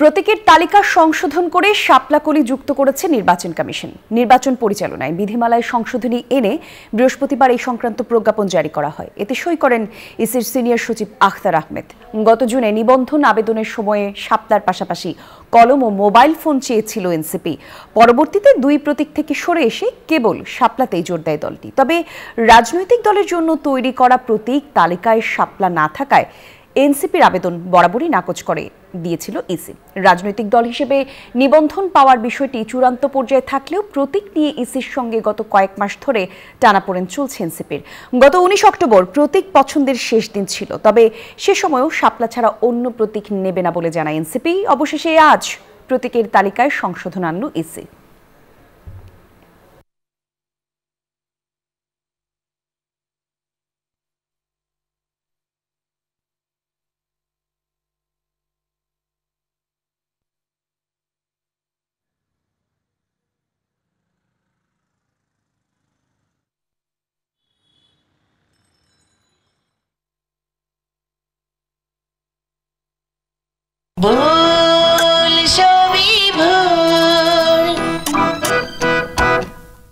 প্রতীকের তালিকা সংশোধন করে শাপলাকলি যুক্ত করেছে নির্বাচন কমিশন। নির্বাচন পরিচালনায় বিধিমালায় সংশোধনী এনে বৃহস্পতিবার এই সংক্রান্ত প্রজ্ঞাপন জারি করা হয়। এতে সই করেন ইসির সিনিয়র সচিব আখতার আহমেদ। গত জুনে নিবন্ধন আবেদনের সময়ে শাপলার পাশাপাশি কলম ও মোবাইল ফোন চেয়েছিল এনসিপি। পরবর্তীতে দুই প্রতীক থেকে সরে এসে কেবল শাপলাতেই জোর দেয় দলটি। তবে রাজনৈতিক দলের জন্য তৈরি করা প্রতীক তালিকায় শাপলা না থাকায় এনসিপির আবেদন বরাবরই নাকচ করে দিয়েছিল ইসি। রাজনৈতিক দল হিসেবে নিবন্ধন পাওয়ার বিষয়টি চূড়ান্ত পর্যায়ে থাকলেও প্রতীক নিয়ে ইসির সঙ্গে গত কয়েক মাস ধরে টানাপোড়েন চলছে এনসিপির। গত 19 অক্টোবর প্রতীক পছন্দের শেষ দিন ছিল, তবে সে সময়ও শাপলা ছাড়া অন্য প্রতীক নেবে না বলে জানায় এনসিপি। অবশেষে আজ প্রতীকের তালিকায় সংশোধন আনল ইসি। বল